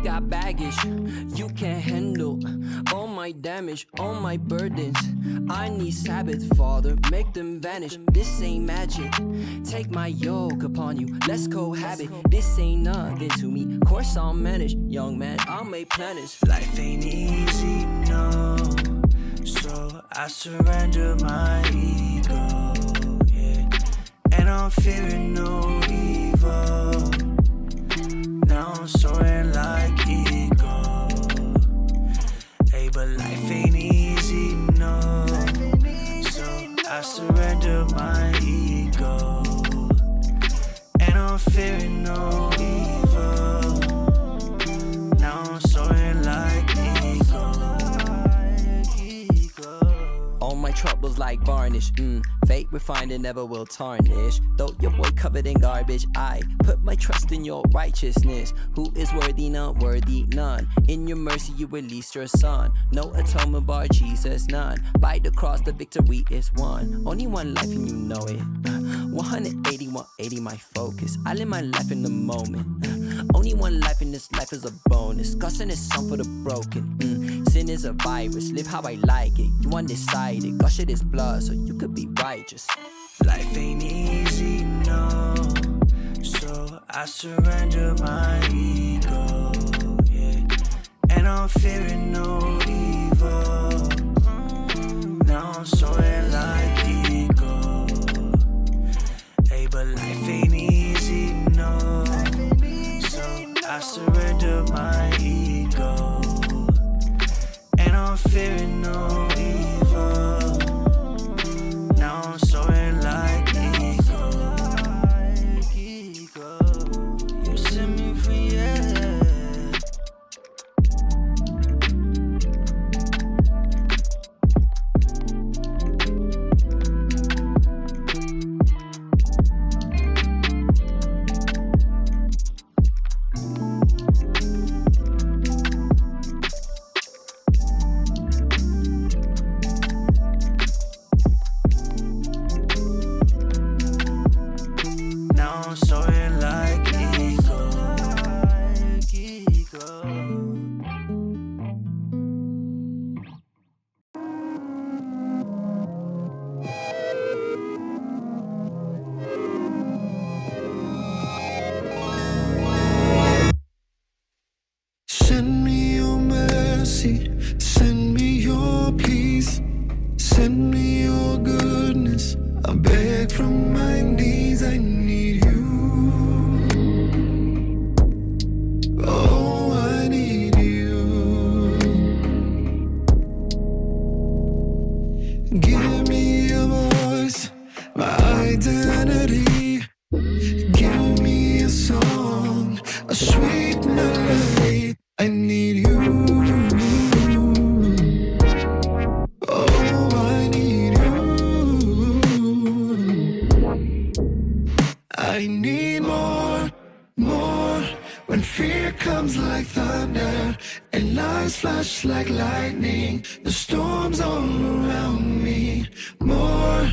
got baggage you can't handle. All my damage, all my burdens. I need Sabbath, Father, make them vanish. This ain't magic. Take my yoke upon you, let's cohabit. This ain't nothing to me. Course I'll manage, young man. I'll make planets. Life ain't easy, no. So I surrender my ego, yeah. And I'm fearing no evil. Now I'm soaring like eagle. Hey, but life ain't easy, no. So I surrender my ego. And I'm fearing no evil. Now I'm soaring like all my troubles like varnish, fate refined and never will tarnish. Though your boy covered in garbage, I put my trust in your righteousness. Who is worthy, not worthy, none. In your mercy you released your son. No atonement bar Jesus, none. By the cross the victory is won. Only one life and you know it. 180, 180 my focus. I live my life in the moment. Only one life in this life is a bonus. God sent his son for the broken. Sin is a virus, live how I like it. You undecided, God shed his blood so you could be righteous. life ain't easy, no. So I surrender my ego, yeah. And I'm fearing no evil. Now I'm soaring like eagle. Hey, but life ain't easy, no. So I surrender my ego. And I'm fearing no evil. Now I'm soaring like eagle. You set me free, yeah. Now I'm soaring like eagle. Send me your mercy, send me your peace, send me your goodness. I beg from my knees, I need you. Oh, I need you. Give me a voice, my identity. Give me a song, a sweet melody. I need you. Oh, I need you. I need more, more. When fear comes like thunder and lies flash like lightning, the storms all around me. More,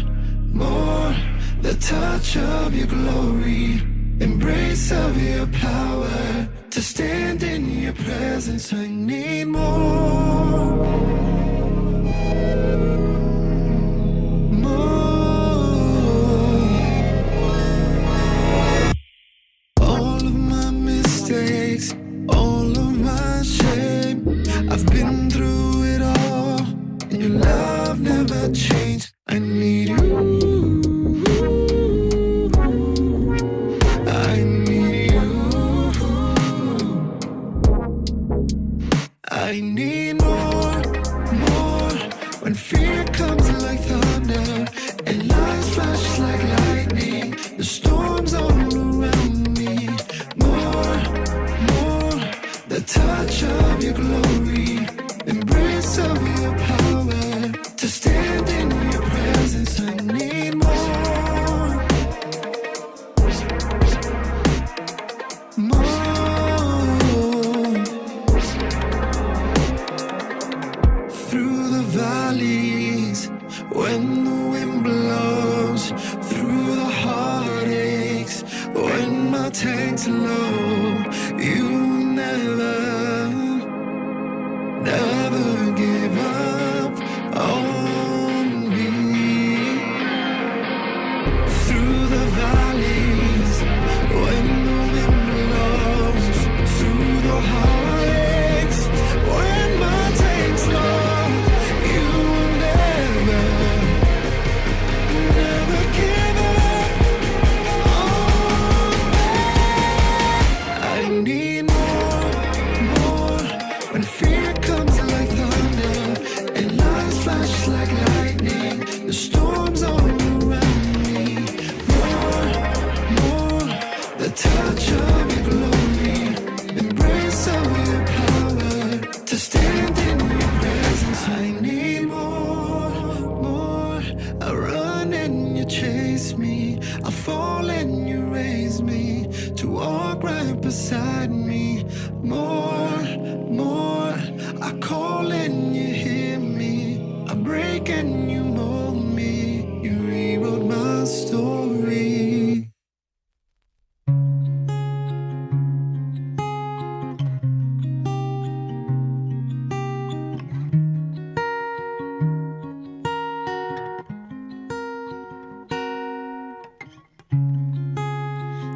more. The touch of your glory, embrace of your power. To stand in your presence, I need more. More. All of my mistakes, all of my shame, I've been through it all, and your love never changed. I need you. I need more, more. When fear comes like thunder and lies flash like lightning, the storms all around me. More, more. The touch of your glory, embrace of your power. To stand in your presence, I need more. More. Through the valleys, when the wind blows, through the heartaches, when my tank's low, you never need more, more. When fear comes like thunder and lies flash like lightning, the storms all around me. More, more. The touch of your glory, embrace of your power, to stand in your presence. I need more, more. I run and you chase me, I fall and you raise me, to walk right beside me. More, more. I call and you hear me, I break and you mold me, you rewrote my story.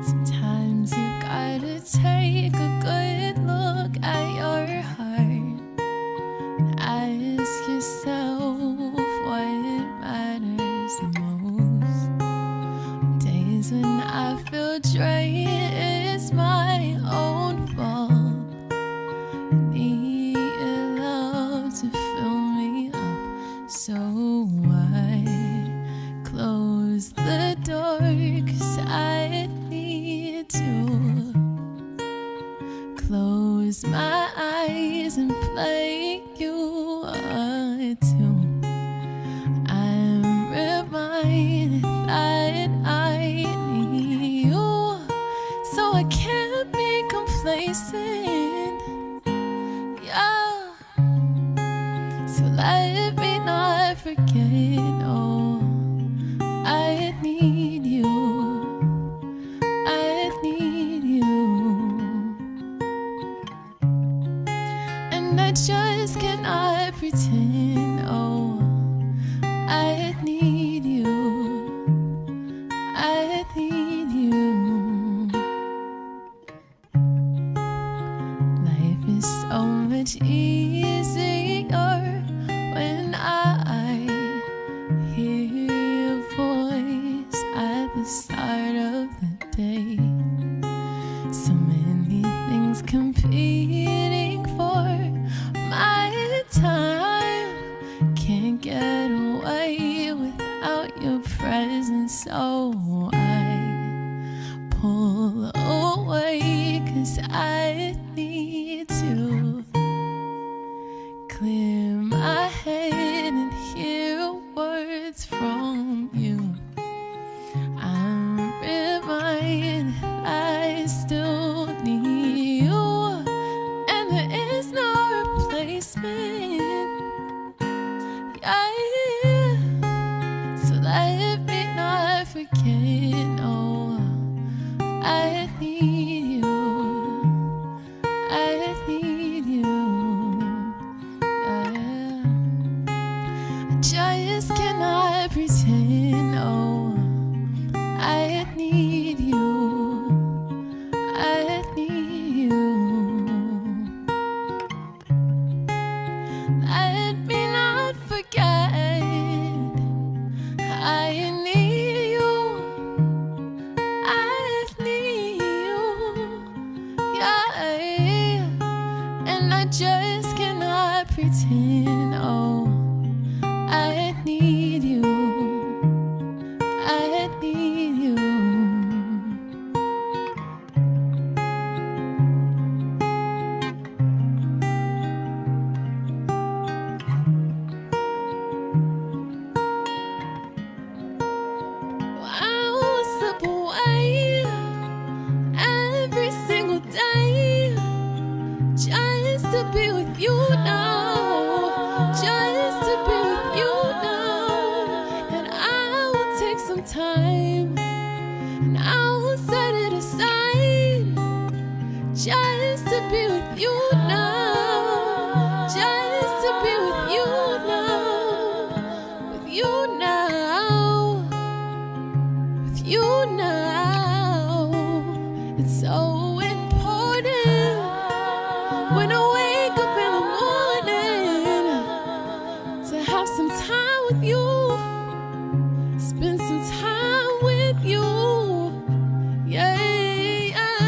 Sometimes you gotta take a good look at your heart and ask yourself what matters the most. Days when I feel drained, it's my own fault. I need your love to fill me up, so I close the door, 'cause I need to close my eyes and play you a tune. I'm reminded that I need you, so I can't be complacent. Yeah, so let me not forget. Oh, I need you. I need you. And I just cannot pretend. Oh, I need you. I need you. Life is so much easier when I hear your voice at the start of the day. So many things competing for my time, can't get away without your presence. So I pull away, 'cause I need to clear my head and hear words from you. I'm reminded I still need you, and there is no replacement. Yeah, so let me not forget. Oh, I need you. I need you. Yeah. I just cannot pretend. Oh, I need you. I need you. Let me not forget. I need you. I need you. Yeah. And I just cannot pretend. Oh, I need you. I need you. I will slip away every single day just to be with you now, just to be with you now. And I will take some time and I will set it aside just to be with you now, just to be with you now, with you now, with you now. It's so important when I wake up in the morning to have some time with you, spend some time with you. Yeah, yeah.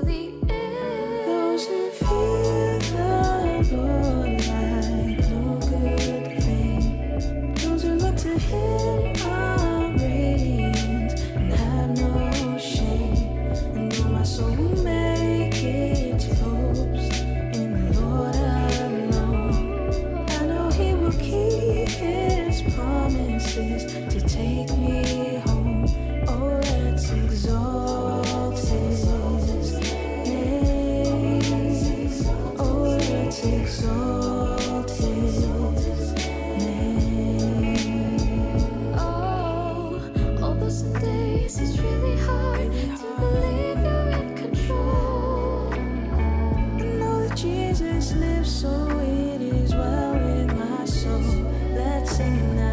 the end. Those who fear the Lord like no good thing. Those who look to Him are radiant and have no shame. And though my soul will make its boast in the Lord alone, I know He will keep His promises to take me home. Oh, let's exalt His name. Oh, let's exalt His name. Oh, all those days it's really hard to believe you're in control. I know that Jesus lives, so it is well with my soul. Let's sing it now.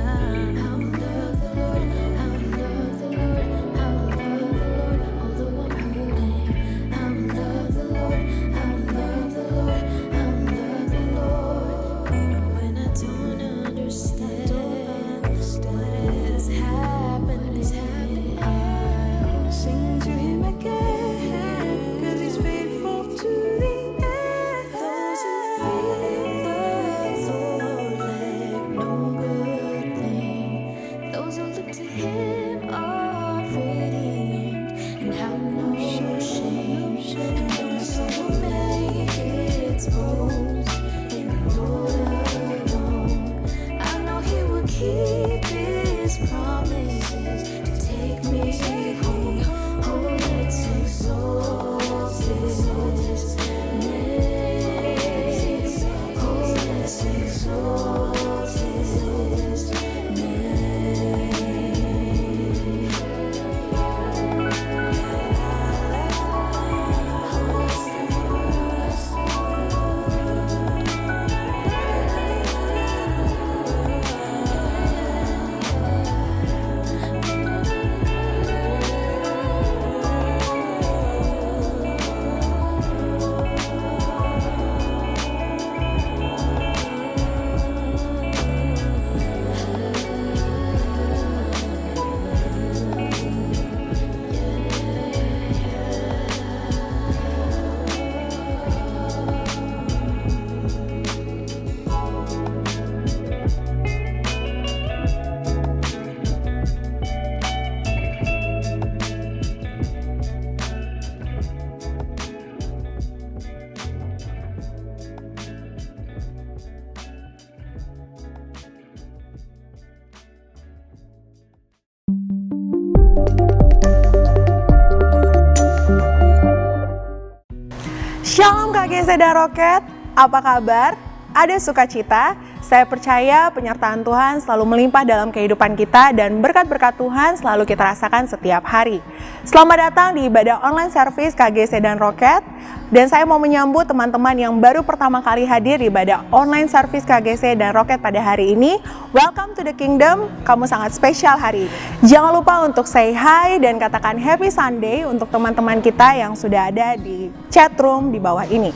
I will love the Lord, I will love the Lord, I will love the Lord, although I'm hurting. I will love the Lord, I will love the Lord, I will love the Lord. Even when I don't understand what is happening, I'll sing to Him again, 'cause He's faithful to the end. those who fear the Lord lack no good thing. Those who look to Him are radiant and have no shame. And though my soul will make its boast in the Lord alone, I know He will keep His promises to take me home. Oh, let's exalt His name. Oh, let's exalt His name. Shalom KGC dan Roket, apa kabar? Ada sukacita? Saya percaya penyertaan Tuhan selalu melimpah dalam kehidupan kita dan berkat-berkat Tuhan selalu kita rasakan setiap hari. Selamat datang di ibadah online service KGC dan Roket. Dan saya mau menyambut teman-teman yang baru pertama kali hadir di ibadah online service KGC dan Roket pada hari ini. Welcome to the kingdom, kamu sangat spesial hari ini. Jangan lupa untuk say hi dan katakan happy Sunday untuk teman-teman kita yang sudah ada di chat room di bawah ini.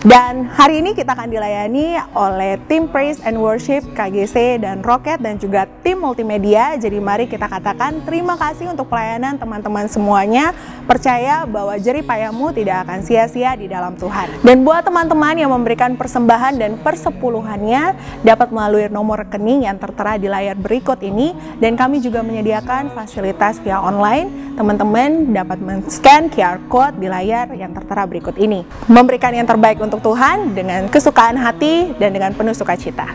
Dan hari ini kita akan dilayani oleh tim Praise and Worship KGC dan Roket dan juga tim multimedia. Jadi mari kita katakan terima kasih untuk pelayanan teman-teman semuanya. Percaya bahwa jerih payahmu tidak akan sia-sia di dalam Tuhan. Dan buat teman-teman yang memberikan persembahan dan persepuluhannya dapat melalui nomor rekening yang tertera di layar berikut ini. Dan kami juga menyediakan fasilitas via online. Teman-teman dapat men-scan QR Code di layar yang tertera berikut ini. Memberikan yang terbaik untuk Tuhan dengan kesukaan hati dan dengan penuh sukacita.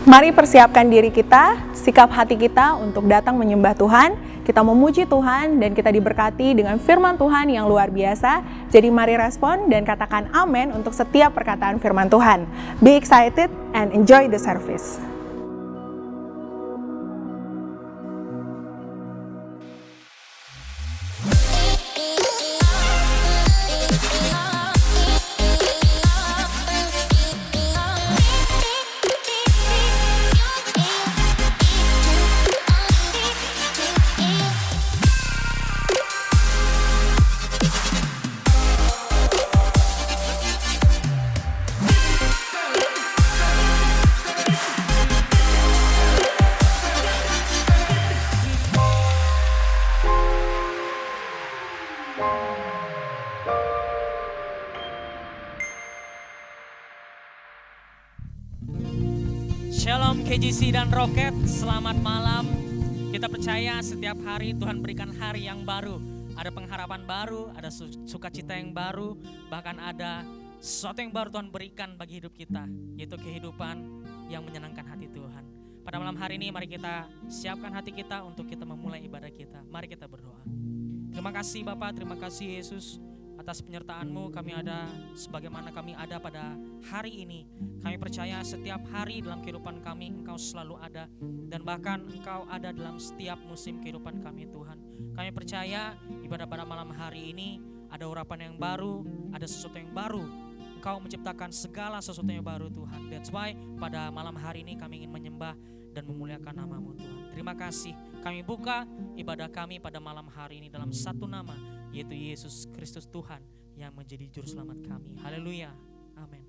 Mari persiapkan diri kita, sikap hati kita untuk datang menyembah Tuhan. Kita memuji Tuhan dan kita diberkati dengan firman Tuhan yang luar biasa. Jadi mari respon dan katakan amin untuk setiap perkataan firman Tuhan. Be excited and enjoy the service. Shalom KGC dan Roket, selamat malam. Kita percaya setiap hari Tuhan berikan hari yang baru. Ada pengharapan baru, ada sukacita yang baru, bahkan ada sesuatu yang baru Tuhan berikan bagi hidup kita, yaitu kehidupan yang menyenangkan hati Tuhan. Pada malam hari ini mari kita siapkan hati kita untuk kita memulai ibadah kita. Mari kita berdoa. Terima kasih Bapa, terima kasih Yesus atas penyertaan-Mu. Kami ada sebagaimana kami ada pada hari ini. Kami percaya setiap hari dalam kehidupan kami Engkau selalu ada, dan bahkan Engkau ada dalam setiap musim kehidupan kami Tuhan. Kami percaya ibadah pada malam hari ini ada urapan yang baru, ada sesuatu yang baru. Engkau menciptakan segala sesuatu yang baru Tuhan. That's why pada malam hari ini kami ingin menyembah dan memuliakan nama-Mu Tuhan. Terima kasih. Kami buka ibadah kami pada malam hari ini dalam satu nama, yaitu Yesus Kristus Tuhan yang menjadi juru selamat kami. Haleluya. Amin.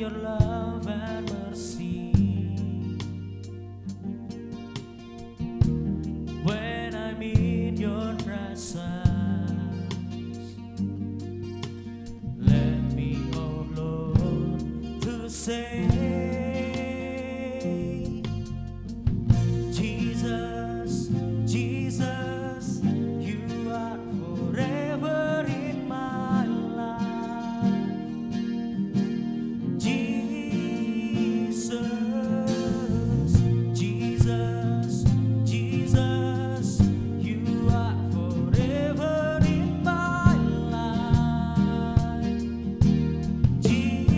Your love and mercy. When I'm in your presence, let me, oh Lord, to say, Jesus, Jesus, you are forever in my life. Jesus, Jesus, Jesus, you are forever in my life. Jesus.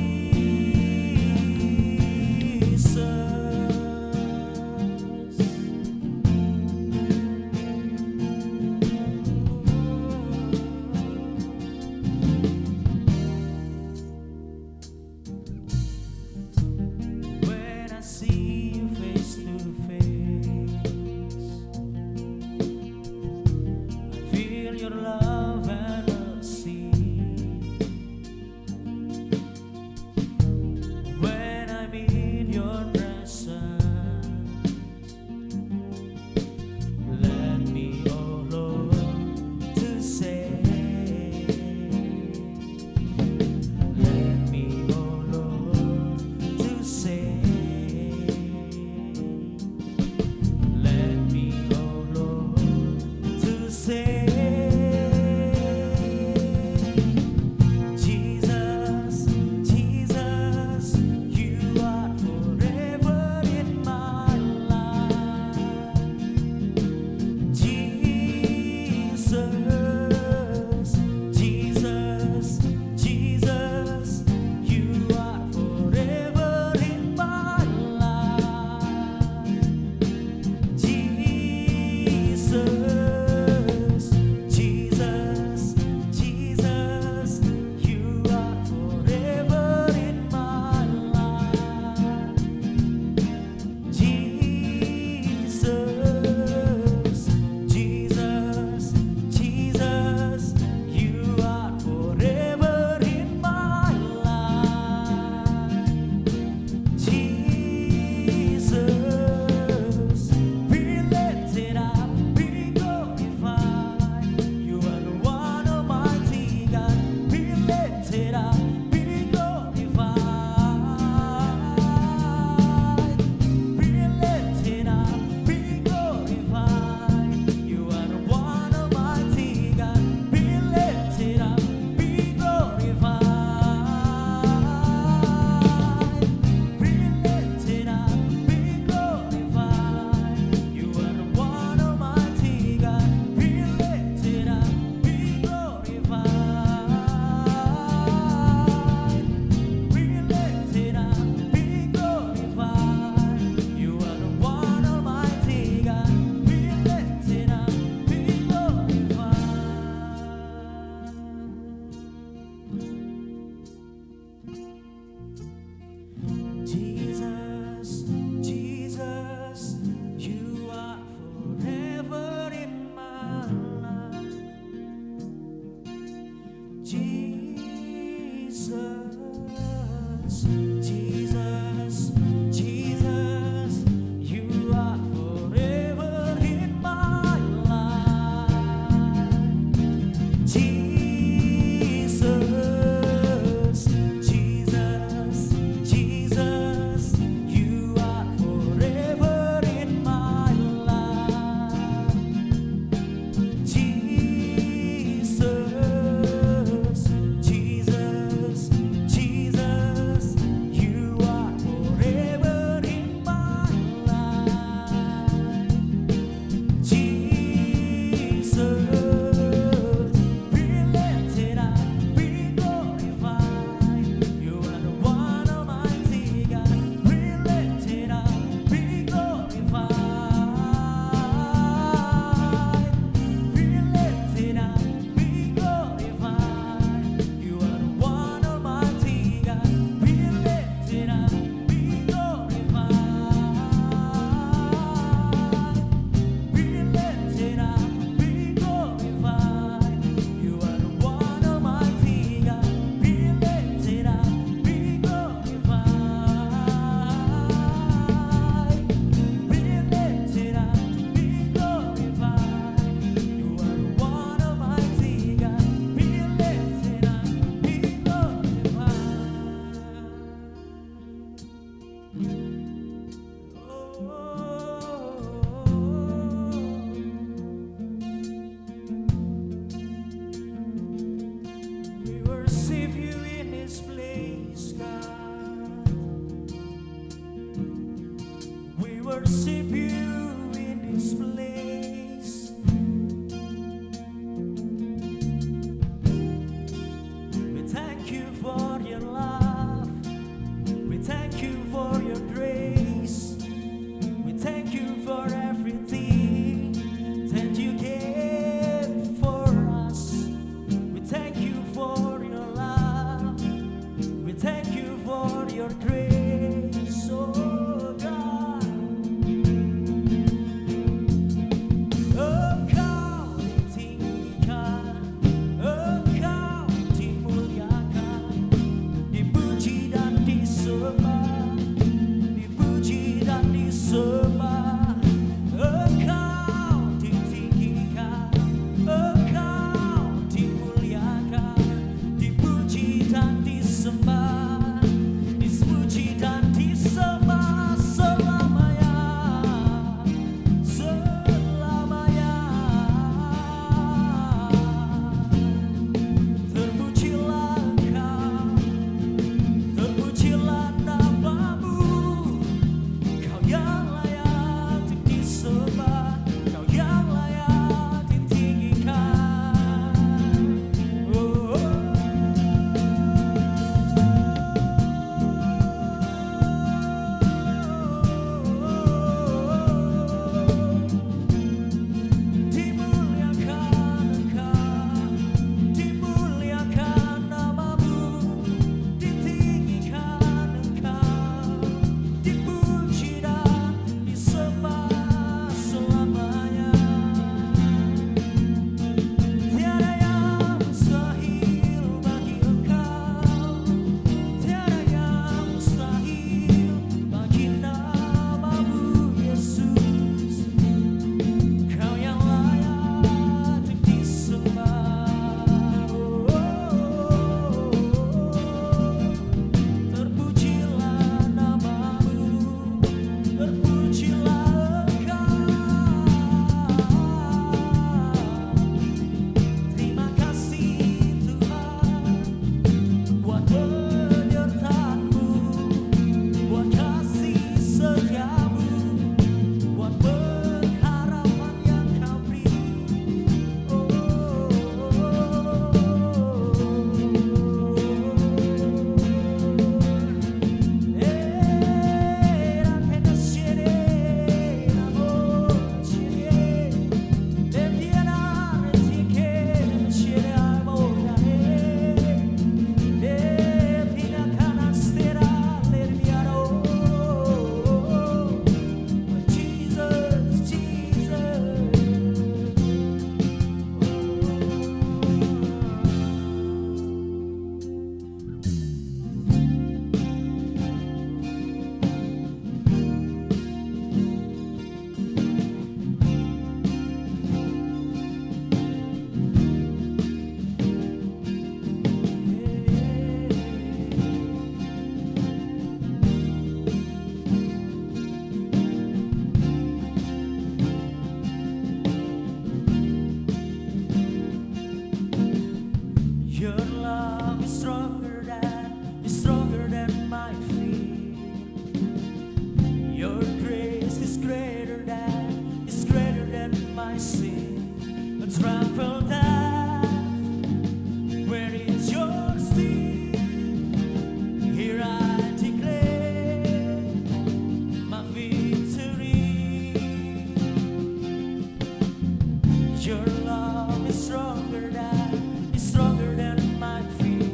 worship you in this place. We thank you for your love. We thank you for your grace. We thank you for everything that you gave for us. We thank you for your love. We thank you for your grace, oh God. Engkau ditinggikan, Engkau dimuliakan, dipuji dan disembah, dipuji dan disembah. Engkau ditinggikan, Engkau dimuliakan, dipuji dan disembah, dipuji dan disembah selamanya, selamanya. Terpujilah Engkau, terpujilah namamu. Kau yang layak untuk disembah, Kau yang layak ditinggikan. Oh, dimuliakan Engkau, dimuliakan namamu, ditinggikan Engkau, dipuji dan disembah selamanya. Tiada yang mustahil bagi Engkau, tiada yang mustahil bagi namamu Yesus. Kau yang layak untuk disembah. Terpujilah namamu, terpujilah Engkau. Terima kasih Tuhan buat penyertaan-Mu, buat kasih setia-Mu, buat pengharapan yang Kau beri. Your love is stronger than my fear. Your grace is greater than my sin. Trample death, where is your sting? Here I declare my victory. Your love is stronger than my fear.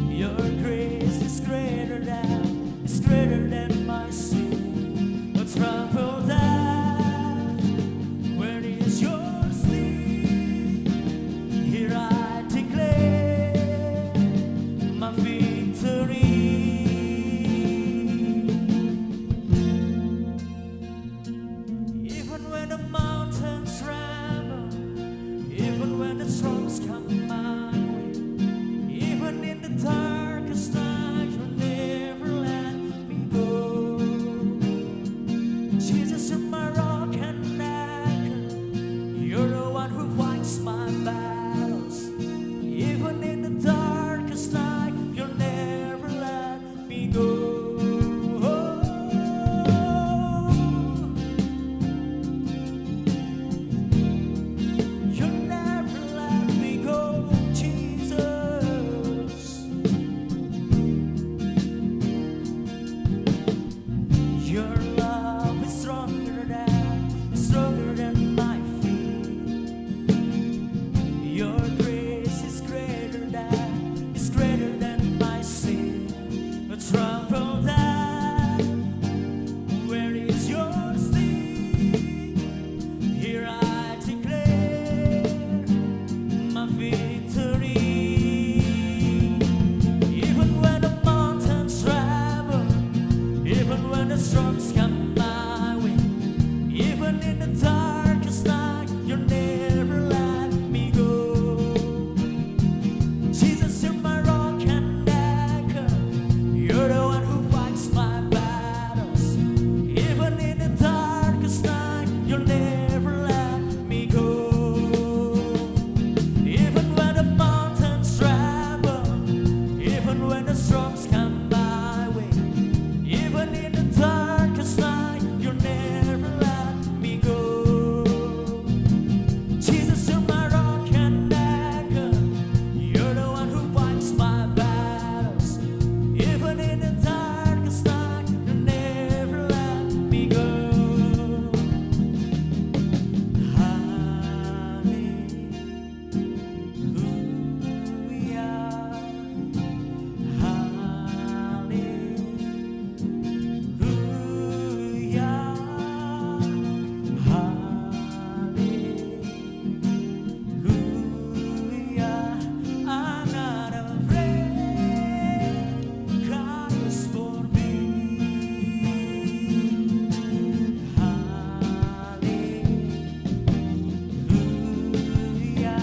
Your grace is greater than my sin. Trample death, where is your sting? Here I declare my victory. Even when the mountains tremble, even when the storms come my way, even in the darkest night, you'll never let me go. Jesus, you're my rock and anchor. You're the one who fights my battles. Even in the darkest night, you'll never let me go. you'll never let me go. Even when the mountains tremble, even when the storms come my way, even in the darkest night, you'll never let me go. Jesus, you're my rock and anchor. You're the one who fights my battles. Even in the darkest night, you'll never let me go. Hallelujah. I'm not afraid. God is for me. Hallelujah. Hallelujah.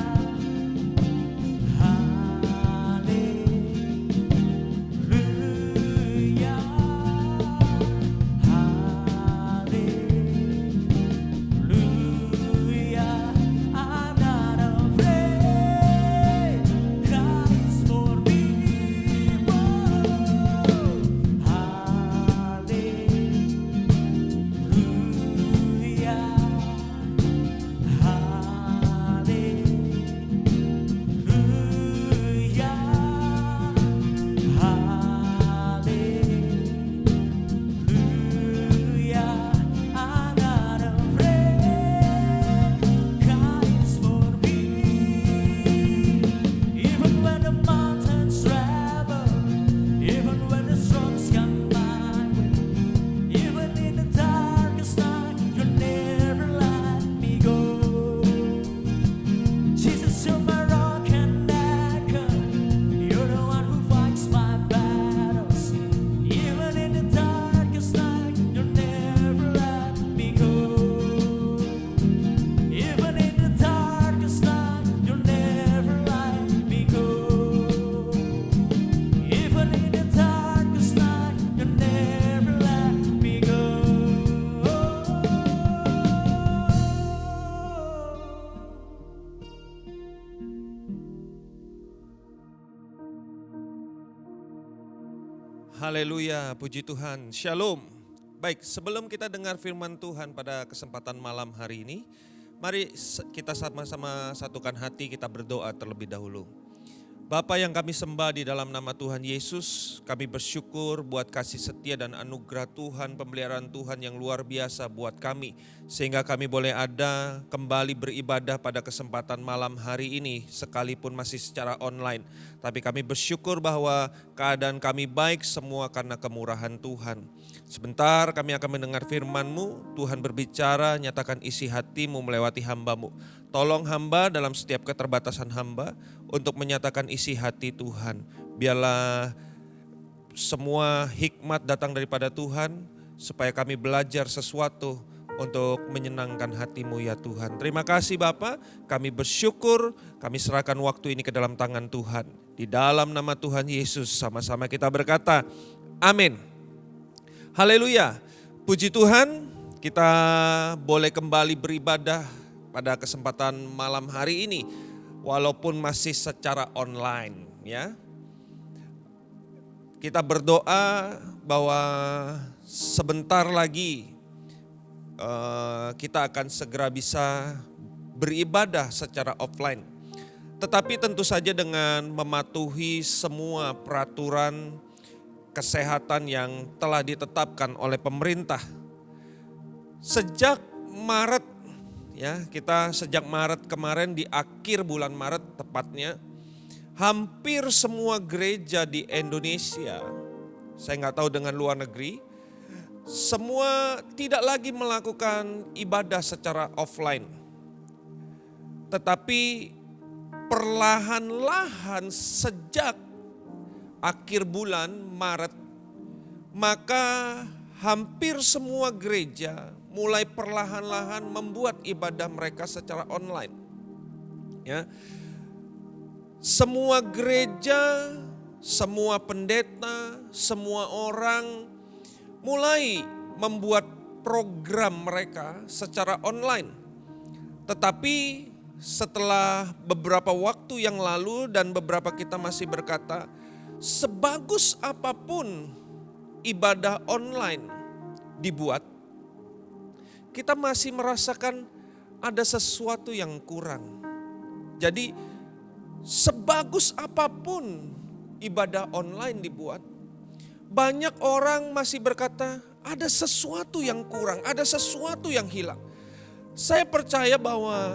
I'm not afraid. God is for me. Even when the mountains tremble, even when the storms come my way, even in the darkest night, you'll never let me go. Jesus, you're my rock and anchor. You're the one who fights my battles. Even in the darkest night, you'll never let me go. Even in the darkest night, you'll never let me go. Even in the darkest night, you'll never let me go. Haleluya, puji Tuhan. Shalom. Baik, sebelum kita dengar firman Tuhan pada kesempatan malam hari ini, mari kita sama-sama satukan hati, kita berdoa terlebih dahulu. Bapa yang kami sembah di dalam nama Tuhan Yesus, kami bersyukur buat kasih setia dan anugerah Tuhan, pemeliharaan Tuhan yang luar biasa buat kami. Sehingga kami boleh ada kembali beribadah pada kesempatan malam hari ini, sekalipun masih secara online. Tapi kami bersyukur bahwa keadaan kami baik semua karena kemurahan Tuhan. Sebentar kami akan mendengar firman-Mu, Tuhan berbicara, nyatakan isi hati-Mu melewati hamba-Mu. Tolong hamba dalam setiap keterbatasan hamba untuk menyatakan isi hati Tuhan. Biarlah semua hikmat datang daripada Tuhan supaya kami belajar sesuatu untuk menyenangkan hati-Mu ya Tuhan. Terima kasih Bapa, kami bersyukur, kami serahkan waktu ini ke dalam tangan Tuhan. Di dalam nama Tuhan Yesus sama-sama kita berkata, amin. Haleluya, puji Tuhan, kita boleh kembali beribadah pada kesempatan malam hari ini, walaupun masih secara online ya. Kita berdoa bahwa sebentar lagi kita akan segera bisa beribadah secara offline. Tetapi tentu saja dengan mematuhi semua peraturan kesehatan yang telah ditetapkan oleh pemerintah. Sejak Maret ya, kita sejak Maret kemarin, di akhir bulan Maret tepatnya, hampir semua gereja di Indonesia, saya nggak tahu dengan luar negeri, semua tidak lagi melakukan ibadah secara offline. Tetapi perlahan-lahan sejak akhir bulan Maret, maka hampir semua gereja mulai perlahan-lahan membuat ibadah mereka secara online. Ya. Semua gereja, semua pendeta, semua orang mulai membuat program mereka secara online. Tetapi setelah beberapa waktu yang lalu dan beberapa kita masih berkata, sebagus apapun ibadah online dibuat, kita masih merasakan ada sesuatu yang kurang. Jadi sebagus apapun ibadah online dibuat, banyak orang masih berkata ada sesuatu yang kurang, ada sesuatu yang hilang. Saya percaya bahwa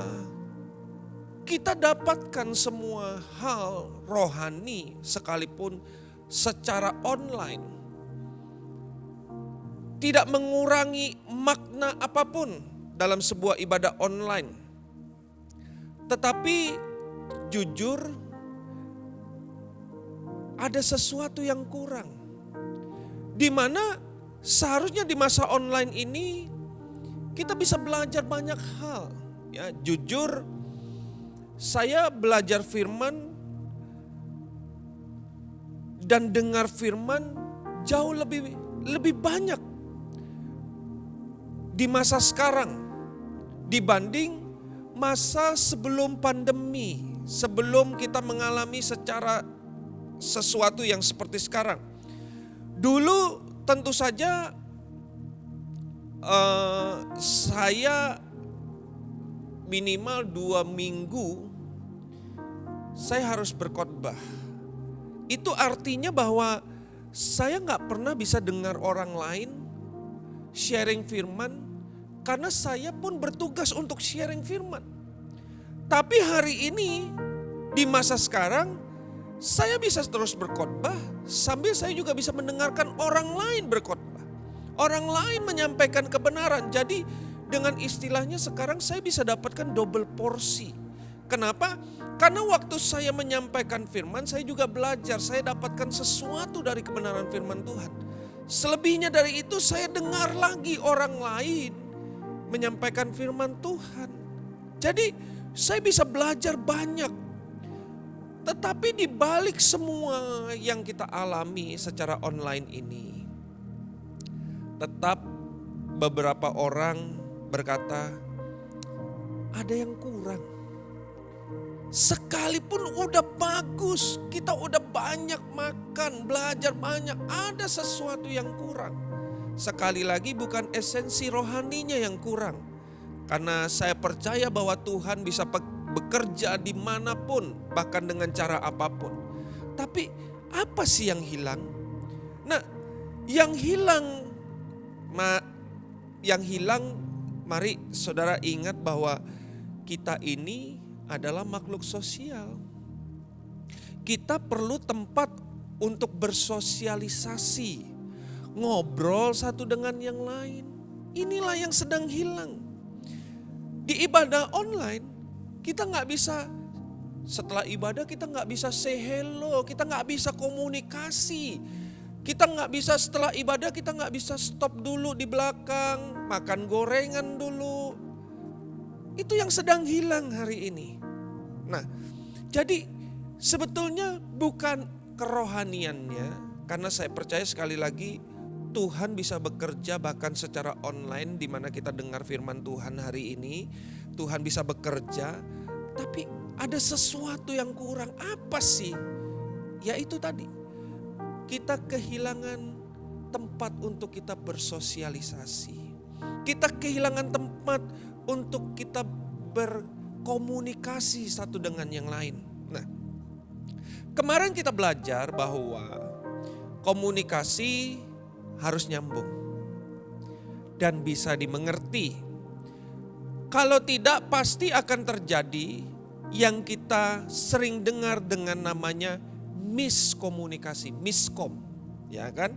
kita dapatkan semua hal rohani sekalipun secara online. Tidak mengurangi makna apapun dalam sebuah ibadah online. Tetapi jujur ada sesuatu yang kurang. Di mana seharusnya di masa online ini kita bisa belajar banyak hal. Ya, jujur saya belajar firman dan dengar firman jauh lebih banyak di masa sekarang dibanding masa sebelum pandemi, sebelum kita mengalami secara sesuatu yang seperti sekarang. Dulu tentu saja saya minimal 2 minggu saya harus berkhotbah. Itu artinya bahwa saya gak pernah bisa dengar orang lain sharing firman, karena saya pun bertugas untuk sharing firman. Tapi hari ini di masa sekarang saya bisa terus berkhotbah sambil saya juga bisa mendengarkan orang lain berkhotbah. Orang lain menyampaikan kebenaran. Jadi dengan istilahnya sekarang saya bisa dapatkan double porsi. Kenapa? Karena waktu saya menyampaikan firman saya juga belajar, saya dapatkan sesuatu dari kebenaran firman Tuhan. Selebihnya dari itu saya dengar lagi orang lain menyampaikan firman Tuhan. Jadi saya bisa belajar banyak. Tetapi di balik semua yang kita alami secara online ini, tetap beberapa orang berkata ada yang kurang. Sekalipun udah bagus, kita udah banyak makan, belajar banyak, ada sesuatu yang kurang. Sekali lagi bukan esensi rohaninya yang kurang. Karena saya percaya bahwa Tuhan bisa bekerja dimanapun, bahkan dengan cara apapun. Tapi apa sih yang hilang? Nah, yang hilang, mari saudara ingat bahwa kita ini adalah makhluk sosial. Kita perlu tempat untuk bersosialisasi, ngobrol satu dengan yang lain. Inilah yang sedang hilang. Di ibadah online, kita gak bisa, setelah ibadah kita gak bisa say hello, kita gak bisa komunikasi. Kita gak bisa setelah ibadah, kita gak bisa stop dulu di belakang, makan gorengan dulu. Itu yang sedang hilang hari ini. Nah, jadi sebetulnya bukan kerohaniannya, karena saya percaya sekali lagi Tuhan bisa bekerja bahkan secara online di mana kita dengar firman Tuhan hari ini. Tuhan bisa bekerja, tapi ada sesuatu yang kurang. Apa sih? Yaitu tadi, kita kehilangan tempat untuk kita bersosialisasi. Kita kehilangan tempat untuk kita berkomunikasi satu dengan yang lain. Nah, kemarin kita belajar bahwa komunikasi harus nyambung dan bisa dimengerti. Kalau tidak pasti akan terjadi yang kita sering dengar dengan namanya miskomunikasi, miskom, ya kan?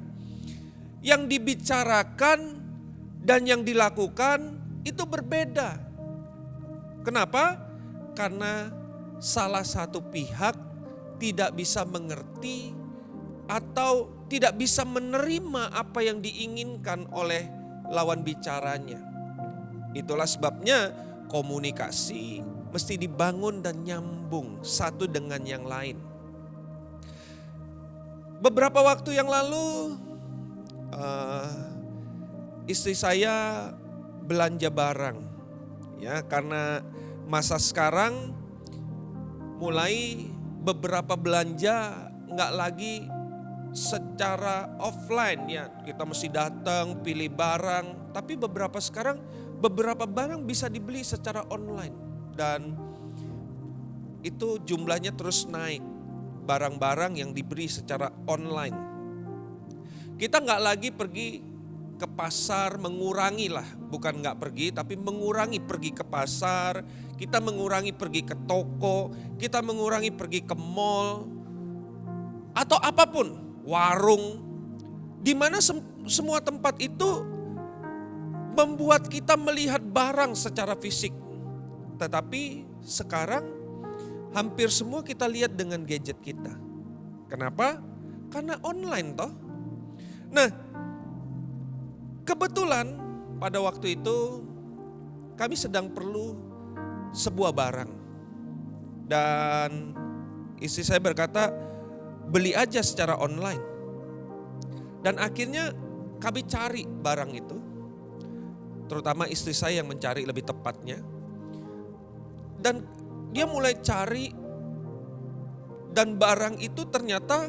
Yang dibicarakan dan yang dilakukan itu berbeda. Kenapa? Karena salah satu pihak tidak bisa mengerti atau tidak bisa menerima apa yang diinginkan oleh lawan bicaranya. Itulah sebabnya komunikasi mesti dibangun dan nyambung satu dengan yang lain. Beberapa waktu yang lalu istri saya belanja barang. Ya, karena masa sekarang mulai beberapa belanja nggak lagi secara offline ya, kita mesti datang pilih barang, tapi beberapa barang bisa dibeli secara online dan itu jumlahnya terus naik, barang-barang yang diberi secara online. Kita nggak lagi pergi ke pasar, mengurangi lah, bukan nggak pergi, tapi mengurangi pergi ke pasar, kita mengurangi pergi ke toko, kita mengurangi pergi ke mall, atau apapun, warung, di mana semua tempat itu membuat kita melihat barang secara fisik. Tetapi sekarang hampir semua kita lihat dengan gadget kita. Kenapa? Karena online toh. Nah, kebetulan pada waktu itu kami sedang perlu sebuah barang. Dan istri saya berkata, beli aja secara online. Dan akhirnya kami cari barang itu. Terutama istri saya yang mencari lebih tepatnya. Dan dia mulai cari dan barang itu ternyata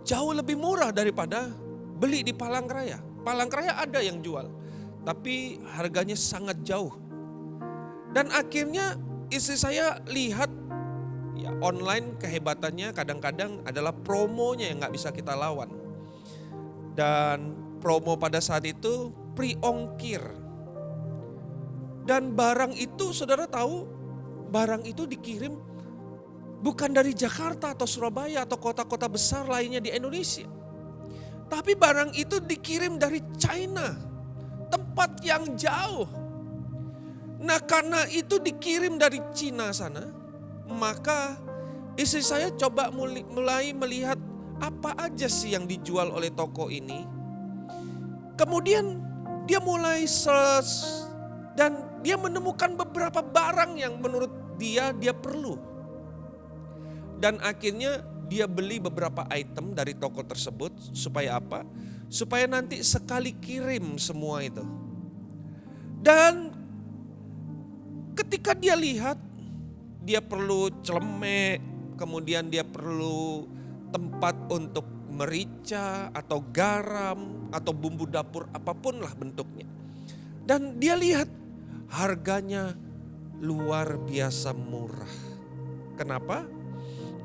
jauh lebih murah daripada beli di Palangkaraya. Palangkaraya ada yang jual, tapi harganya sangat jauh. Dan akhirnya istri saya lihat ya online kehebatannya kadang-kadang adalah promonya yang gak bisa kita lawan. Dan promo pada saat itu pre-ongkir. Dan barang itu saudara tahu, barang itu dikirim bukan dari Jakarta atau Surabaya atau kota-kota besar lainnya di Indonesia. Tapi barang itu dikirim dari China, tempat yang jauh. Nah, karena itu dikirim dari Cina sana, maka istri saya coba mulai melihat apa aja sih yang dijual oleh toko ini. Kemudian dia mulai search dan dia menemukan beberapa barang yang menurut dia perlu. Dan akhirnya dia beli beberapa item dari toko tersebut supaya apa? Supaya nanti sekali kirim semua itu. Dan ketika dia lihat, dia perlu celemek, kemudian dia perlu tempat untuk merica atau garam atau bumbu dapur apapun lah bentuknya. Dan dia lihat harganya luar biasa murah. Kenapa?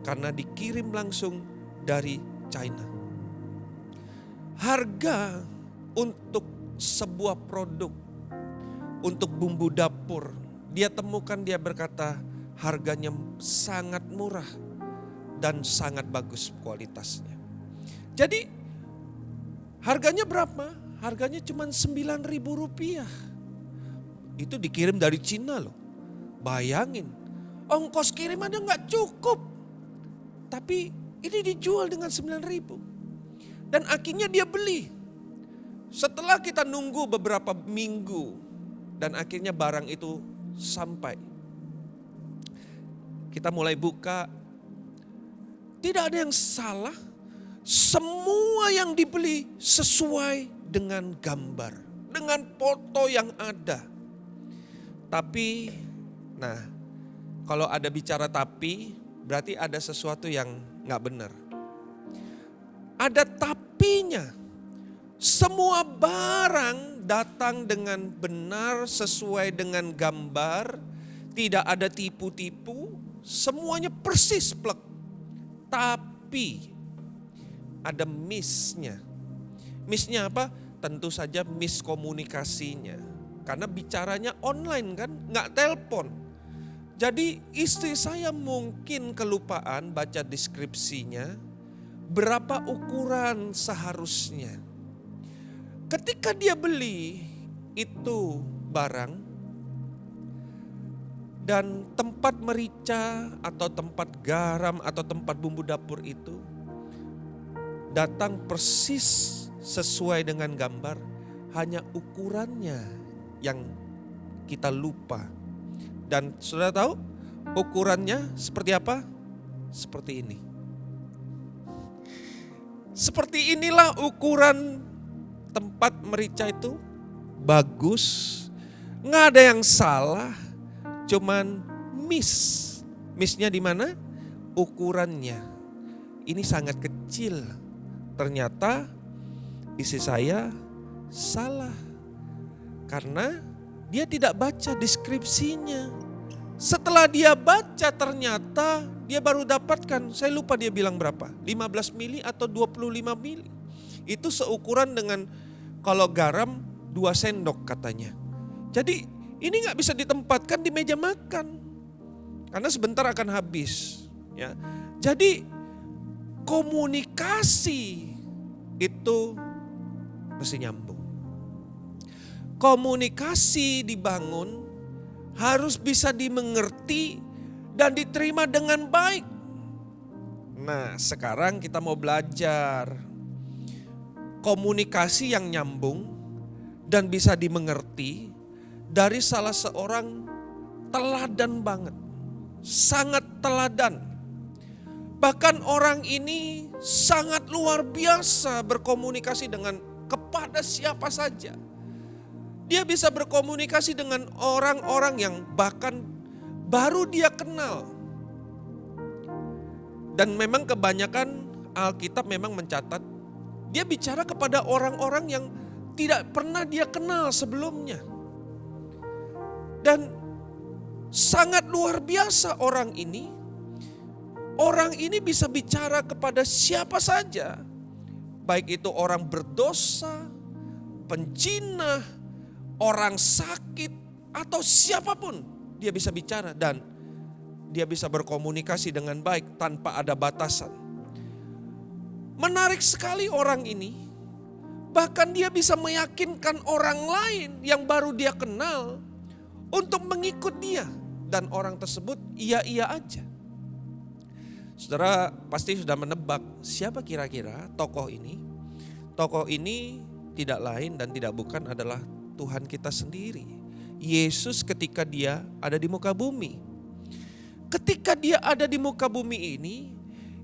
Karena dikirim langsung dari China. Harga untuk sebuah produk, untuk bumbu dapur, dia temukan, dia berkata harganya sangat murah dan sangat bagus kualitasnya. Jadi harganya berapa? Harganya cuma Rp9.000. Itu dikirim dari Cina loh. Bayangin, ongkos kirim aja gak cukup. Tapi ini dijual dengan 9.000. Dan akhirnya dia beli. Setelah kita nunggu beberapa minggu dan akhirnya barang itu sampai. Kita mulai buka. Tidak ada yang salah. Semua yang dibeli sesuai dengan gambar. Dengan foto yang ada. Tapi, nah kalau ada bicara tapi, berarti ada sesuatu yang gak benar. Ada tapinya. Semua barang datang dengan benar sesuai dengan gambar. Tidak ada tipu-tipu. Semuanya persis plek. Tapi ada miss-nya. Miss-nya apa? Tentu saja miskomunikasinya. Karena bicaranya online kan, gak telepon. Jadi istri saya mungkin kelupaan baca deskripsinya, berapa ukuran seharusnya. Ketika dia beli itu barang dan tempat merica atau tempat garam atau tempat bumbu dapur itu datang persis sesuai dengan gambar, hanya ukurannya yang kita lupa. Dan sudah tahu ukurannya seperti apa? Seperti ini. Seperti inilah ukuran tempat merica itu bagus, nggak ada yang salah, cuman missnya di mana? Ukurannya. Ini sangat kecil. Ternyata istri saya salah karena dia tidak baca deskripsinya. Setelah dia baca ternyata dia baru dapatkan, saya lupa dia bilang berapa, 15 mili atau 25 mili. Itu seukuran dengan kalau garam 2 sendok katanya. Jadi ini gak bisa ditempatkan di meja makan. Karena sebentar akan habis. Ya. Jadi komunikasi itu mesti nyambung. Komunikasi dibangun harus bisa dimengerti dan diterima dengan baik. Nah, sekarang kita mau belajar komunikasi yang nyambung dan bisa dimengerti dari salah seorang teladan banget. Sangat teladan. Bahkan orang ini sangat luar biasa berkomunikasi dengan kepada siapa saja. Dia bisa berkomunikasi dengan orang-orang yang bahkan baru dia kenal. Dan memang kebanyakan Alkitab memang mencatat dia bicara kepada orang-orang yang tidak pernah dia kenal sebelumnya. Dan sangat luar biasa orang ini. Orang ini bisa bicara kepada siapa saja. Baik itu orang berdosa, penjinah, orang sakit, atau siapapun dia bisa bicara dan dia bisa berkomunikasi dengan baik tanpa ada batasan. Menarik sekali orang ini, bahkan dia bisa meyakinkan orang lain yang baru dia kenal untuk mengikut dia dan orang tersebut iya-iya aja. Saudara pasti sudah menebak siapa kira-kira tokoh ini. Tokoh ini tidak lain dan tidak bukan adalah Tuhan kita sendiri. Yesus ketika dia ada di muka bumi. Ketika dia ada di muka bumi ini,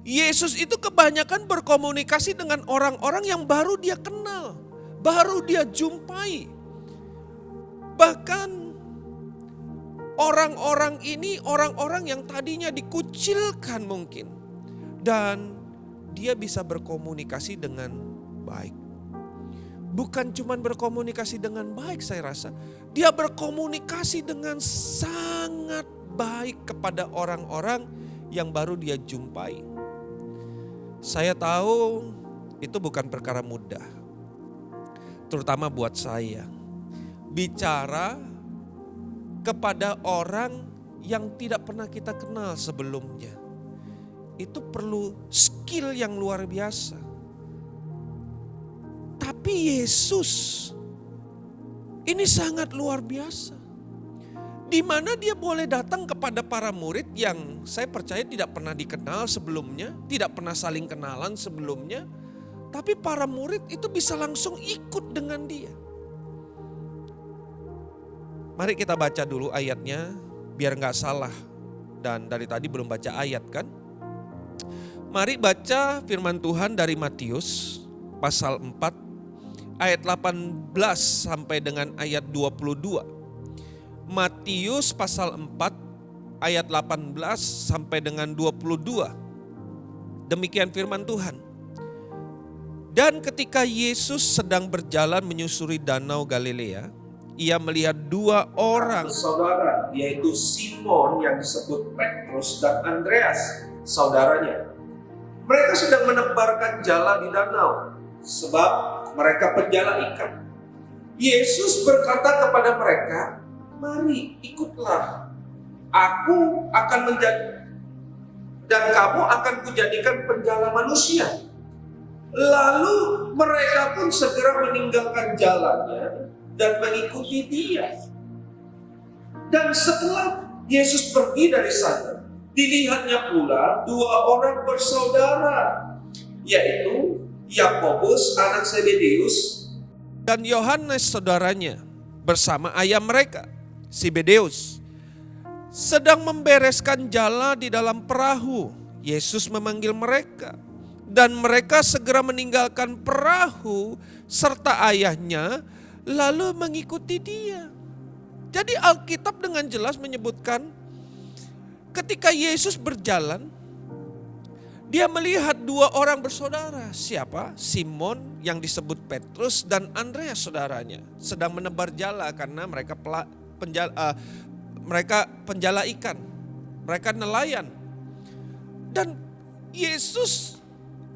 Yesus itu kebanyakan berkomunikasi dengan orang-orang yang baru dia kenal, baru dia jumpai. Bahkan orang-orang ini orang-orang yang tadinya dikucilkan mungkin. Dan dia bisa berkomunikasi dengan baik. Bukan cuma berkomunikasi dengan baik saya rasa. Dia berkomunikasi dengan sangat baik kepada orang-orang yang baru dia jumpai. Saya tahu itu bukan perkara mudah. Terutama buat saya. Bicara kepada orang yang tidak pernah kita kenal sebelumnya. Itu perlu skill yang luar biasa. Tapi Yesus ini sangat luar biasa. Di mana dia boleh datang kepada para murid yang saya percaya tidak pernah dikenal sebelumnya, tidak pernah saling kenalan sebelumnya. Tapi para murid itu bisa langsung ikut dengan dia. Mari kita baca dulu ayatnya biar gak salah. Dan dari tadi belum baca ayat kan. Mari baca firman Tuhan dari Matius pasal 4 ayat 18 sampai dengan ayat 22. Matius pasal 4 ayat 18 sampai dengan 22. Demikian firman Tuhan. Dan ketika Yesus sedang berjalan menyusuri danau Galilea, ia melihat 2 orang saudara, yaitu Simon yang disebut Petrus dan Andreas, saudaranya. Mereka sedang menebarkan jala di danau, sebab mereka penjala ikan. Yesus berkata kepada mereka, "Mari ikutlah, aku akan menjadi dan kamu akan kujadikan penjala manusia." Lalu mereka pun segera meninggalkan jalannya dan mengikuti dia. Dan setelah Yesus pergi dari sana, dilihatnya pula 2 orang bersaudara, yaitu Yakobus anak Zebedeus dan Yohanes saudaranya bersama ayah mereka, Zebedeus, sedang membereskan jala di dalam perahu. Yesus memanggil mereka Dan mereka segera meninggalkan perahu serta ayahnya lalu mengikuti dia. Jadi Alkitab dengan jelas menyebutkan ketika Yesus berjalan, dia melihat dua orang bersaudara. Siapa? Simon yang disebut Petrus dan Andreas saudaranya. Sedang menebar jala karena mereka penjala ikan. Mereka nelayan. Dan Yesus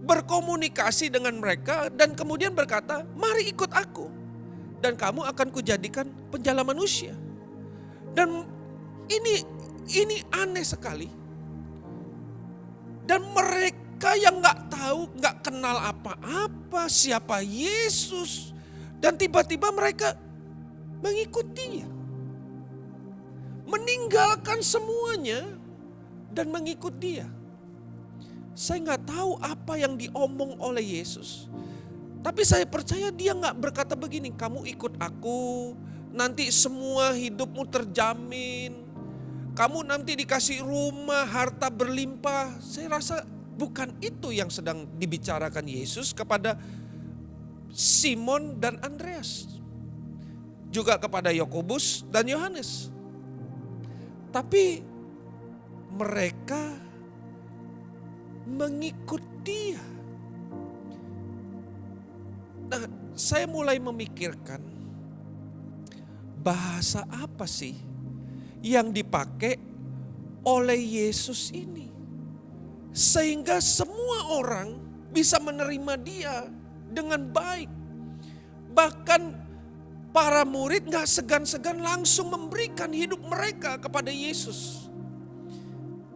berkomunikasi dengan mereka dan kemudian berkata, mari ikut aku. Dan kamu akan kujadikan penjala manusia. Dan ini aneh sekali. Dan mereka yang gak tahu, gak kenal apa-apa siapa Yesus. Dan tiba-tiba mereka mengikutinya. Meninggalkan semuanya dan mengikut dia. Saya gak tahu apa yang diomong oleh Yesus. Tapi saya percaya dia gak berkata begini, kamu ikut aku, nanti semua hidupmu terjamin. Kamu nanti dikasih rumah, harta berlimpah. Saya rasa bukan itu yang sedang dibicarakan Yesus kepada Simon dan Andreas. Juga kepada Yakobus dan Yohanes. Tapi mereka mengikut dia. Nah, saya mulai memikirkan bahasa apa sih yang dipakai oleh Yesus ini. Sehingga semua orang bisa menerima dia dengan baik. Bahkan para murid gak segan-segan langsung memberikan hidup mereka kepada Yesus.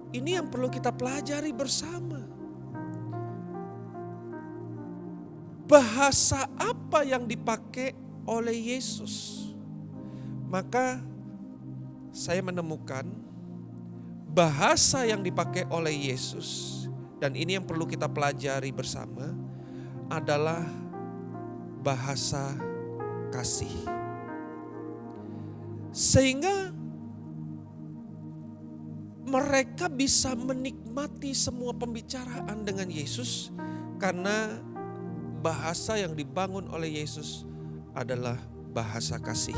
Ini yang perlu kita pelajari bersama. Bahasa apa yang dipakai oleh Yesus? Maka saya menemukan bahasa yang dipakai oleh Yesus, dan ini yang perlu kita pelajari bersama, adalah bahasa kasih. Sehingga mereka bisa menikmati semua pembicaraan dengan Yesus karena bahasa yang dibangun oleh Yesus adalah bahasa kasih.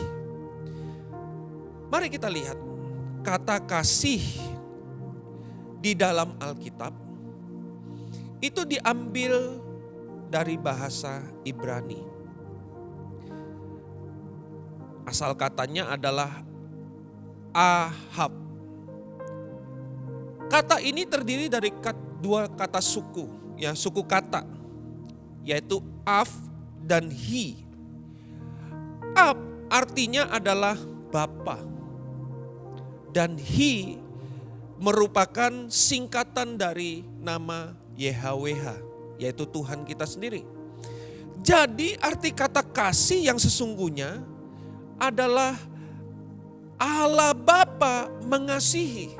Mari kita lihat kata kasih di dalam Alkitab itu diambil dari bahasa Ibrani. Asal katanya adalah ahab. Kata ini terdiri dari dua kata suku, ya, suku kata, yaitu af dan hi. Ab artinya adalah bapa, dan hi merupakan singkatan dari nama YHWH, yaitu Tuhan kita sendiri. Jadi arti kata kasih yang sesungguhnya adalah Allah Bapa mengasihi.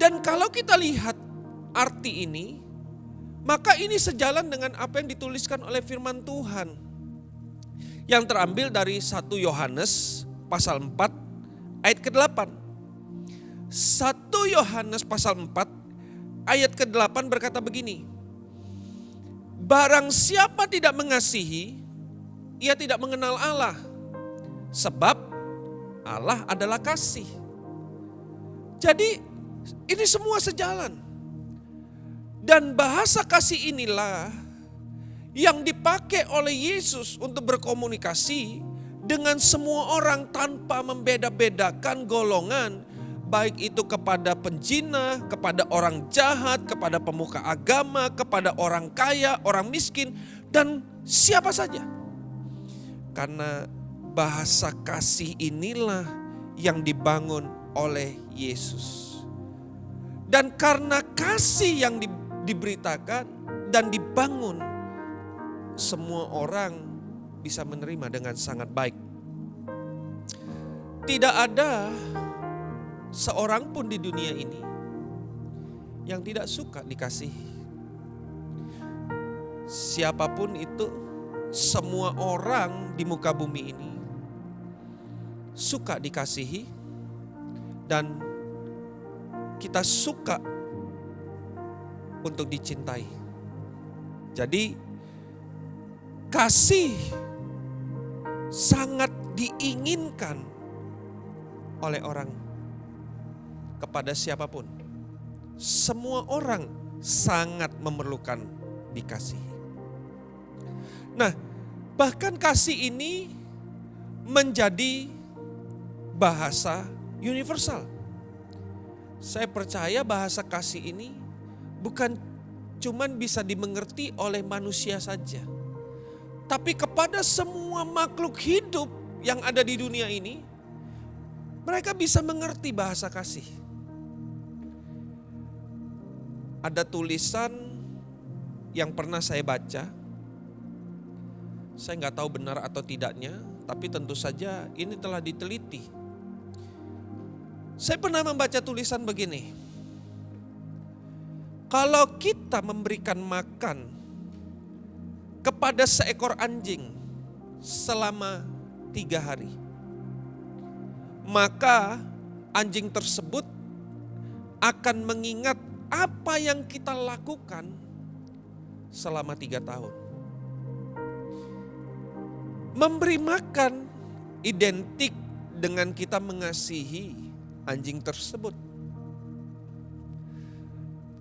Dan kalau kita lihat arti ini, maka ini sejalan dengan apa yang dituliskan oleh firman Tuhan. Yang terambil dari 1 Yohanes pasal 4 ayat ke-8. 1 Yohanes pasal 4 ayat ke-8 berkata begini. Barang siapa tidak mengasihi, ia tidak mengenal Allah. Sebab Allah adalah kasih. Jadi ini semua sejalan. Dan bahasa kasih inilah yang dipakai oleh Yesus untuk berkomunikasi dengan semua orang tanpa membeda-bedakan golongan. Baik itu kepada penjina, kepada orang jahat, kepada pemuka agama, kepada orang kaya, orang miskin, dan siapa saja. Karena bahasa kasih inilah yang dibangun oleh Yesus. Dan karena kasih yang diberitakan dan dibangun, semua orang bisa menerima dengan sangat baik. Tidak ada seorang pun di dunia ini yang tidak suka dikasihi. Siapapun itu, semua orang di muka bumi ini suka dikasihi, dan kita suka untuk dicintai. Jadi kasih sangat diinginkan oleh orang kepada siapapun. Semua orang sangat memerlukan dikasihi. Nah, bahkan kasih ini menjadi bahasa universal. Saya percaya bahasa kasih ini bukan cuman bisa dimengerti oleh manusia saja, tapi kepada semua makhluk hidup yang ada di dunia ini, mereka bisa mengerti bahasa kasih. Ada tulisan yang pernah saya baca, saya nggak tahu benar atau tidaknya, tapi tentu saja ini telah diteliti. Saya pernah membaca tulisan begini, kalau kita memberikan makan kepada seekor anjing selama 3 hari, maka anjing tersebut akan mengingat apa yang kita lakukan selama 3 tahun. Memberi makan identik dengan kita mengasihi anjing tersebut.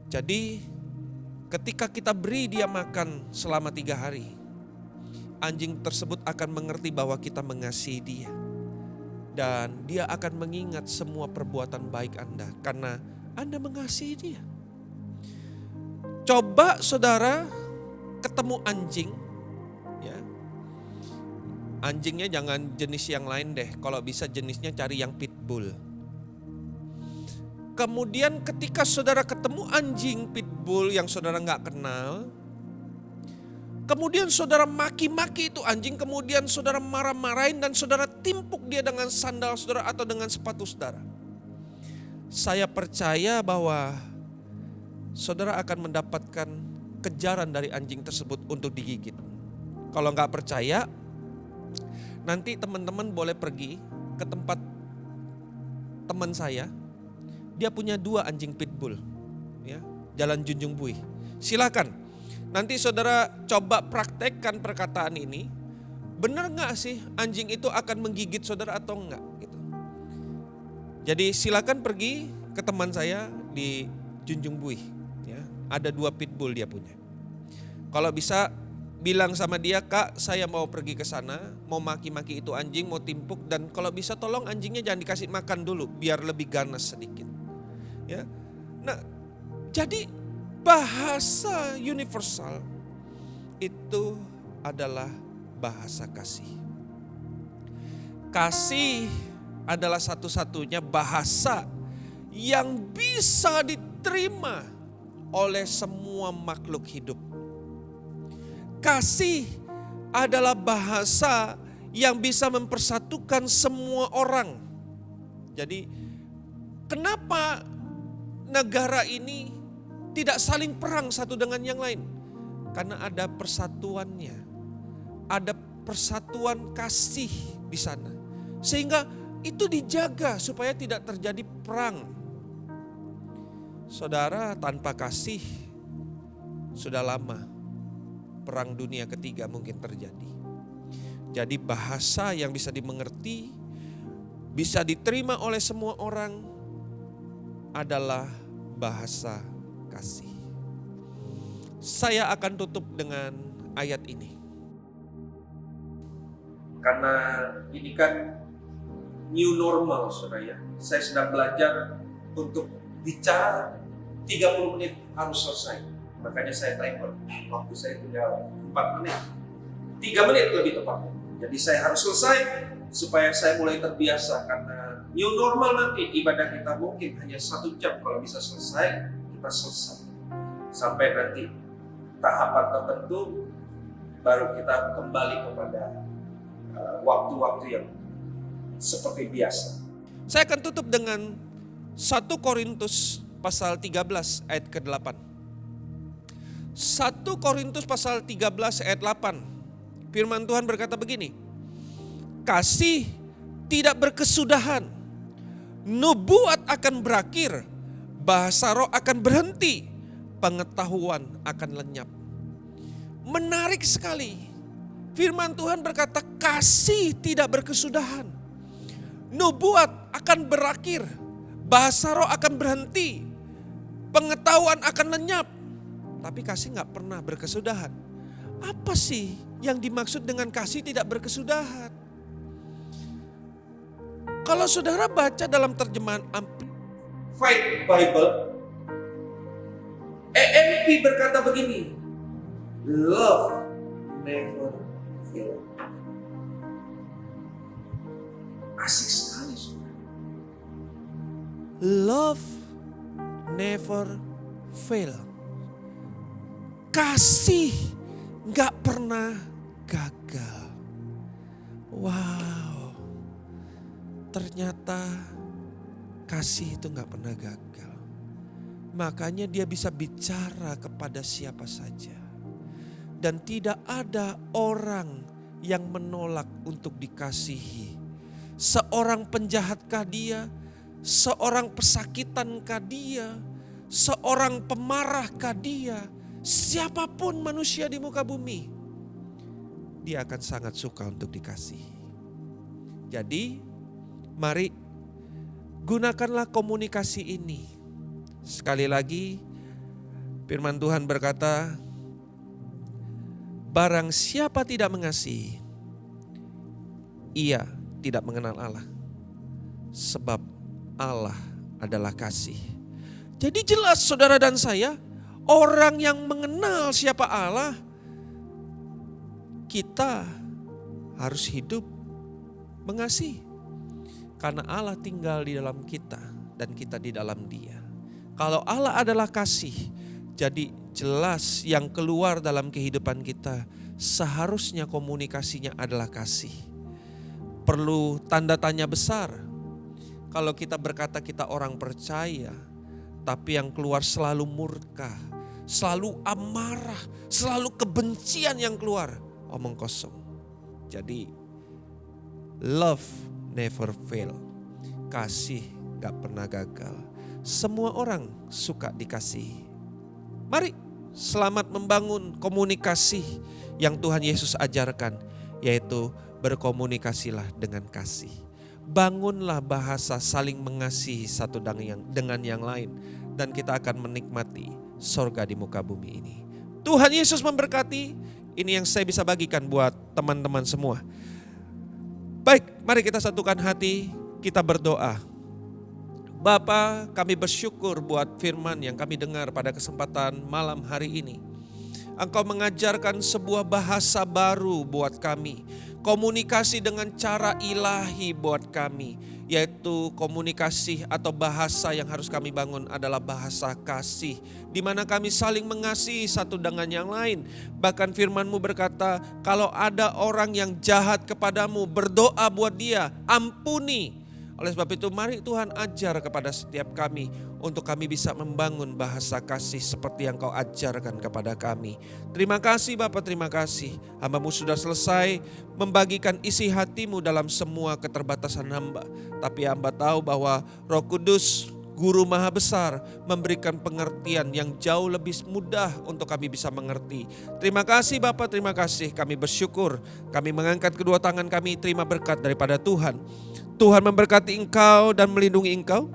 Jadi ketika kita beri dia makan selama 3 hari, anjing tersebut akan mengerti bahwa kita mengasihi dia. Dan dia akan mengingat semua perbuatan baik Anda karena Anda mengasihi dia. Coba saudara ketemu anjing, ya. Anjingnya jangan jenis yang lain deh, kalau bisa jenisnya cari yang pitbull. Kemudian ketika saudara ketemu anjing pitbull yang saudara gak kenal, kemudian saudara maki-maki itu anjing, kemudian saudara marah-marahin dan saudara timpuk dia dengan sandal saudara atau dengan sepatu saudara. Saya percaya bahwa saudara akan mendapatkan kejaran dari anjing tersebut untuk digigit. Kalau nggak percaya, nanti teman-teman boleh pergi ke tempat teman saya. Dia punya 2 anjing pitbull, ya, Jalan Junjung Bui. Silakan. Nanti saudara coba praktekkan perkataan ini. Benar gak sih anjing itu akan menggigit saudara atau enggak? Gitu. Jadi silakan pergi ke teman saya di Junjung Bui. Ya, ada 2 pitbull dia punya. Kalau bisa bilang sama dia, Kak saya mau pergi ke sana, mau maki-maki itu anjing, mau timpuk. Dan kalau bisa tolong anjingnya jangan dikasih makan dulu, biar lebih ganas sedikit. Ya, nah jadi bahasa universal itu adalah bahasa kasih. Kasih adalah satu-satunya bahasa yang bisa diterima oleh semua makhluk hidup. Kasih adalah bahasa yang bisa mempersatukan semua orang. Jadi kenapa negara ini tidak saling perang satu dengan yang lain? Karena ada persatuannya. Ada persatuan kasih di sana. Sehingga itu dijaga supaya tidak terjadi perang. Saudara, tanpa kasih sudah lama perang dunia ketiga mungkin terjadi. Jadi bahasa yang bisa dimengerti, bisa diterima oleh semua orang adalah bahasa kasih. Saya akan tutup dengan ayat ini. Karena ini kan new normal saudara ya. Saya sedang belajar untuk bicara 30 menit harus selesai. Makanya saya timer. Waktu saya tinggal 4 menit. 3 menit lebih tepatnya. Jadi saya harus selesai supaya saya mulai terbiasa. Karena new normal nanti ibadah kita mungkin hanya 1 jam. Kalau bisa selesai, kita selesai. Sampai nanti tahapan tertentu baru kita kembali kepada waktu-waktu yang seperti biasa. Saya akan tutup dengan 1 Korintus pasal 13 ayat ke-8. 1 Korintus pasal 13 ayat 8. Firman Tuhan berkata begini. Kasih tidak berkesudahan. Nubuat akan berakhir. Bahasa roh akan berhenti. pengetahuan akan lenyap. Menarik sekali. Firman Tuhan berkata kasih tidak berkesudahan. Nubuat akan berakhir. Bahasa roh akan berhenti. Pengetahuan akan lenyap. Tapi kasih gak pernah berkesudahan. Apa sih yang dimaksud dengan kasih tidak berkesudahan? Kalau saudara baca dalam terjemahan Amplified Bible, EMP berkata begini, love never fail. Asik sekali saudara. Love never fail. Kasih gak pernah gagal. Wow. Ternyata kasih itu gak pernah gagal. Makanya dia bisa bicara kepada siapa saja. Dan tidak ada orang yang menolak untuk dikasihi. Seorang penjahatkah dia? Seorang pesakitankah dia? Seorang pemarahkah dia? Siapapun manusia di muka bumi, dia akan sangat suka untuk dikasihi. Jadi mari gunakanlah komunikasi ini. Sekali lagi firman Tuhan berkata, barang siapa tidak mengasihi, ia tidak mengenal Allah. Sebab Allah adalah kasih. Jadi jelas saudara dan saya, orang yang mengenal siapa Allah, kita harus hidup mengasihi. Karena Allah tinggal di dalam kita dan kita di dalam Dia. Kalau Allah adalah kasih, jadi jelas yang keluar dalam kehidupan kita seharusnya komunikasinya adalah kasih. Perlu tanda tanya besar. Kalau kita berkata kita orang percaya, tapi yang keluar selalu murka, selalu amarah, selalu kebencian yang keluar, omong kosong. Jadi love never fail. Kasih gak pernah gagal. Semua orang suka dikasihi. Mari selamat membangun komunikasi yang Tuhan Yesus ajarkan, yaitu berkomunikasilah dengan kasih. Bangunlah bahasa saling mengasihi satu dengan yang lain, dan kita akan menikmati sorga di muka bumi ini. Tuhan Yesus memberkati. Ini yang saya bisa bagikan buat teman-teman semua. Baik, mari kita satukan hati, kita berdoa. Bapa, kami bersyukur buat firman yang kami dengar pada kesempatan malam hari ini. Engkau mengajarkan sebuah bahasa baru buat kami. Komunikasi dengan cara ilahi buat kami. Yaitu komunikasi atau bahasa yang harus kami bangun adalah bahasa kasih. Di mana kami saling mengasihi satu dengan yang lain. Bahkan firman-Mu berkata, kalau ada orang yang jahat kepadamu, berdoa buat dia, ampuni. Oleh sebab itu mari Tuhan ajar kepada setiap kami untuk kami bisa membangun bahasa kasih seperti yang Kau ajarkan kepada kami. Terima kasih Bapa, terima kasih. Hamba-Mu sudah selesai membagikan isi hati-Mu dalam semua keterbatasan hamba. Tapi hamba tahu bahwa Roh Kudus, Guru Maha Besar, memberikan pengertian yang jauh lebih mudah untuk kami bisa mengerti. Terima kasih Bapa, terima kasih. Kami bersyukur, kami mengangkat kedua tangan kami, terima berkat daripada Tuhan. Tuhan memberkati engkau dan melindungi engkau.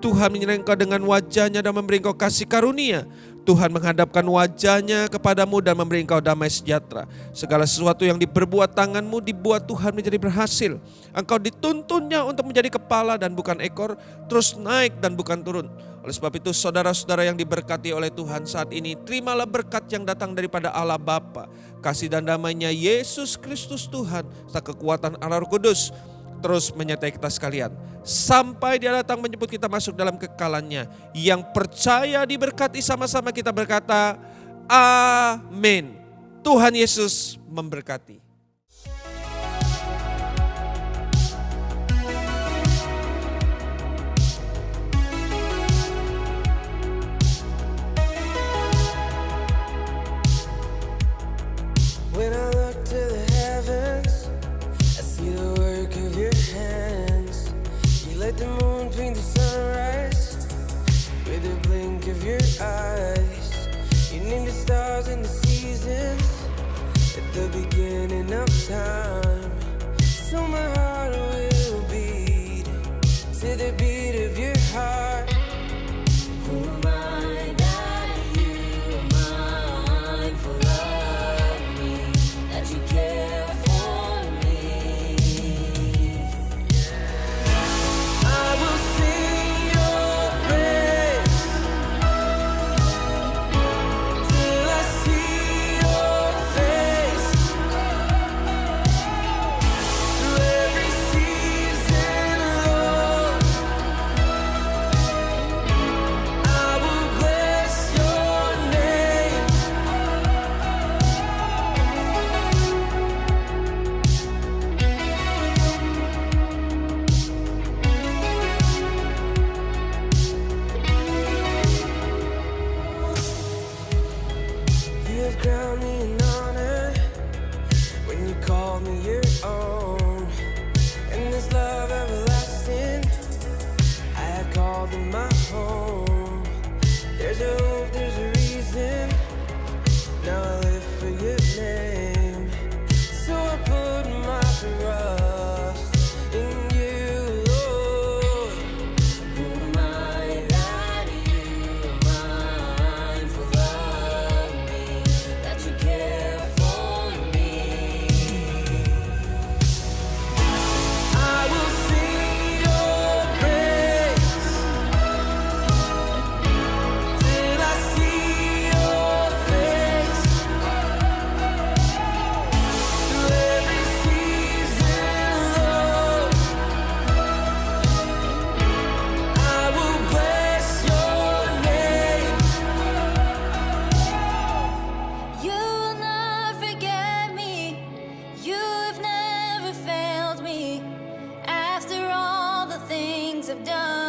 Tuhan menyertai engkau dengan wajahnya dan memberi engkau kasih karunia. Tuhan menghadapkan wajahnya kepadamu dan memberi engkau damai sejahtera. Segala sesuatu yang diperbuat tanganmu dibuat Tuhan menjadi berhasil. Engkau dituntunnya untuk menjadi kepala dan bukan ekor, terus naik dan bukan turun. Oleh sebab itu saudara-saudara yang diberkati oleh Tuhan saat ini, terimalah berkat yang datang daripada Allah Bapa, kasih dan damai-Nya Yesus Kristus Tuhan, serta kekuatan Allah Roh Kudus terus menyertai kita sekalian. Sampai Dia datang menjemput kita masuk dalam kekalannya. Yang percaya diberkati sama-sama kita berkata, amin. Tuhan Yesus memberkati. When I look to the heavens, I see the work of your hands. You let the moon paint the sunrise with a blink of your eyes. You named the stars and the seasons at the beginning of time. So my heart will beat to the beat of your heart. Who am I that you are mindful of me, that you care for me? I will sing your praise till I see your face. Through every season, Lord, I will bless your name. You have crowned me in honor when you call me your own. And this love everlasting I have called in my home. There's a hope, there's a reason. Now I live for your name. So I put my trust in you, Lord. Who am I that you are mindful of me, that you care for me? I will sing your praise till I see your face. Through every season, Lord, I will bless your name. You will not forget me. You've never failed me. After all the things I've done.